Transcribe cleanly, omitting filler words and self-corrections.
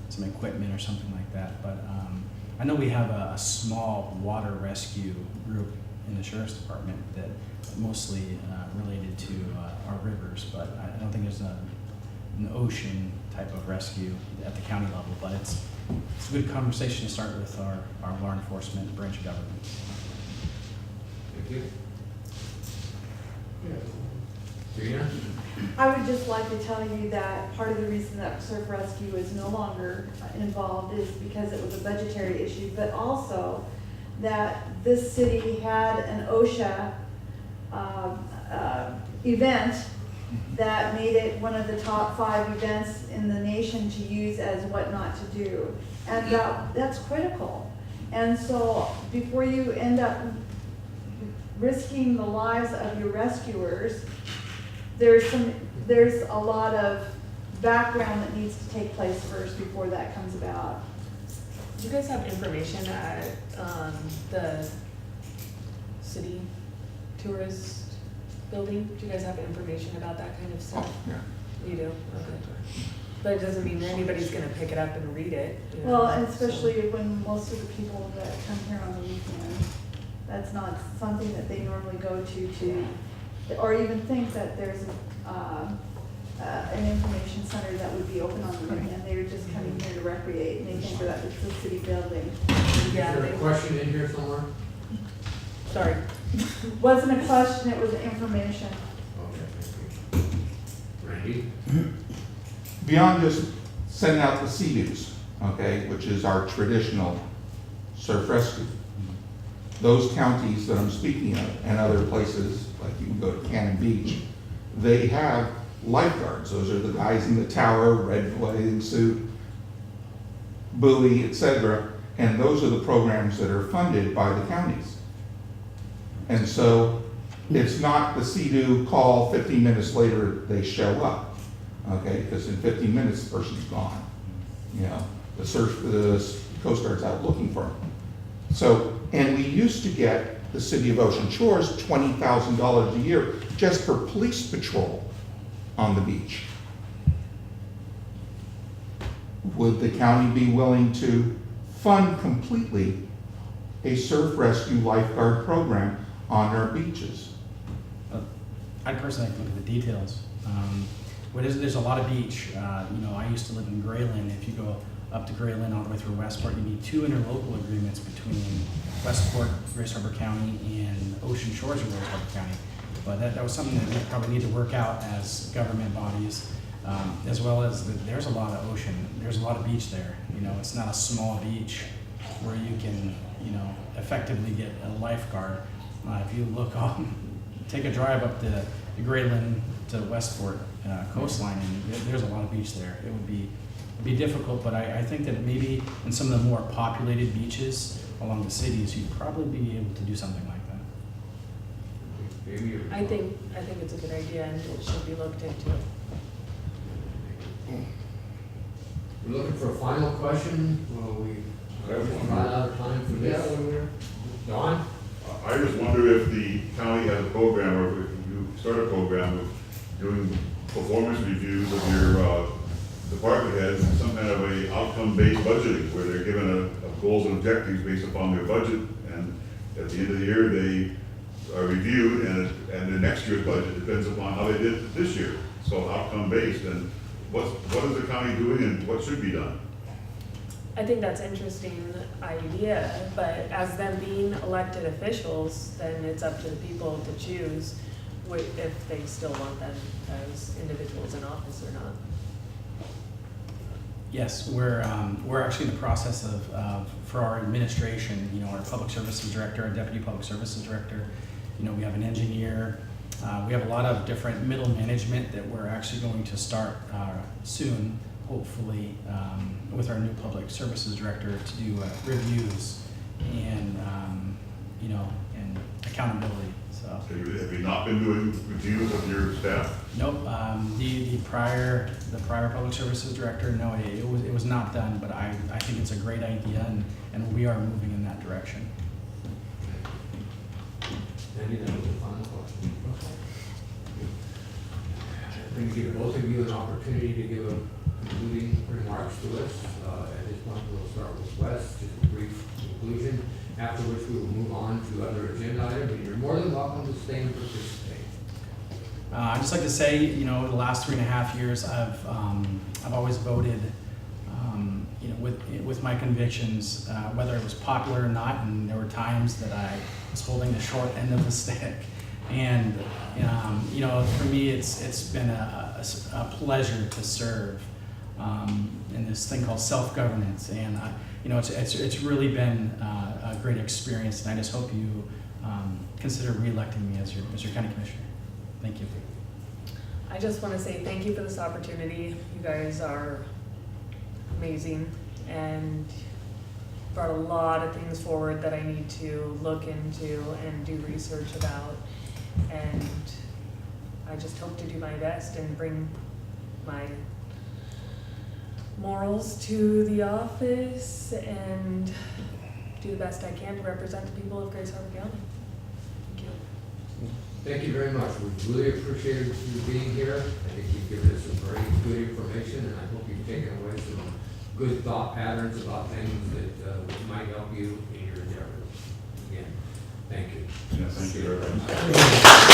some equipment or something like that. But I know we have a small water rescue group in the Sheriff's Department that mostly related to our rivers, but I don't think there's an ocean type of rescue at the county level, but it's a good conversation to start with our law enforcement branch of government. Thank you. Rena? I would just like to tell you that part of the reason that surf rescue is no longer involved is because it was a budgetary issue, but also that this city had an OSHA event that made it one of the top 5 events in the nation to use as what not to do. And that's critical. And so before you end up risking the lives of your rescuers, there's a lot of background that needs to take place first before that comes about. Do you guys have information at the city tourist building? Do you guys have information about that kind of stuff? Oh, yeah. You do? Okay. But it doesn't mean anybody's gonna pick it up and read it. You know? Well, and especially when most of the people that come here on the weekend, that's not something that they normally go to, or even think that there's an information center that would be open on the weekend. They're just coming here to recreate, and they think that it's a city building. Yeah. Is there a question in here somewhere? Sorry. Wasn't a question, it was information. Okay, thank you. Randy? Beyond just sending out the Sea-Doos, okay, which is our traditional surf rescue, those counties that I'm speaking of and other places, like you can go to Cannon Beach, they have lifeguards. Those are the guys in the tower, red bathing suit, buoy, etc. And those are the programs that are funded by the counties. And so it's not the Sea-Doo call, 15 minutes later they show up, okay? Because in 15 minutes the person's gone. You know, the Coast Guard's out looking for them. So, and we used to get the City of Ocean Shores $20,000 a year just for police patrol on the beach. Would the county be willing to fund completely a surf rescue lifeguard program on our beaches? I personally like to look at the details. There's a lot of beach. I used to live in Grayland. If you go up to Grayland all the way through Westport, you need 2 interlocal agreements between Westport, Grace Harbor County, and Ocean Shores of Grace Harbor County. But that was something that we probably need to work out as government bodies, as well as there's a lot of ocean. There's a lot of beach there. It's not a small beach where you can, effectively get a lifeguard. If you look on, take a drive up the Grayland to Westport coastline, and there's a lot of beach there. It would be difficult, but I think that maybe in some of the more populated beaches along the cities, you'd probably be able to do something like that. I think it's a good idea and it should be looked into. We're looking for a final question. We run out of time for this. Don? I just wonder if the county has a program, or if you start a program of doing performance reviews of your department heads, some kind of a outcome-based budgeting, where they're given a goals and objectives based upon their budget, and at the end of the year, they are reviewed, and the next year's budget depends upon how they did this year. So outcome-based, and what is the county doing, and what should be done? I think that's an interesting idea, but as them being elected officials, then it's up to the people to choose if they still want them as individuals in office or not. Yes, we're actually in the process of for our administration, our public services director, our deputy public services director, we have an engineer, we have a lot of different middle management that we're actually going to start soon, hopefully, with our new public services director to do reviews and and accountability. So. Have you not been doing reviews of your staff? Nope. The prior public services director, no, it was not done. But I think it's a great idea, and we are moving in that direction. Andy, that was the final question. going to give both of you an opportunity to give a concluding remarks to us. At this point, we'll start with Wes, just a brief conclusion, after which we will move on to other agenda items, and you're more than welcome to stay and participate. I'd just like to say, you know, the last 3.5 years, I've always voted, you know, with my convictions, whether it was popular or not. And there were times that I was holding the short end of the stick. And you know, for me, it's been a pleasure to serve in this thing called self-governance. And you know, it's really been a great experience. And I just hope you consider re-electing me as your county commissioner. Thank you. I just want to say thank you for this opportunity. You guys are amazing and brought a lot of things forward that I need to look into and do research about. And I just hope to do my best and bring my morals to the office and do the best I can to represent the people of Grace Harbor County. Thank you. Thank you very much. We really appreciated you being here. I think you've given us some very good information, and I hope you've taken away some good thought patterns about things that might help you in your endeavors. Again, thank you. Yeah, thank you very much.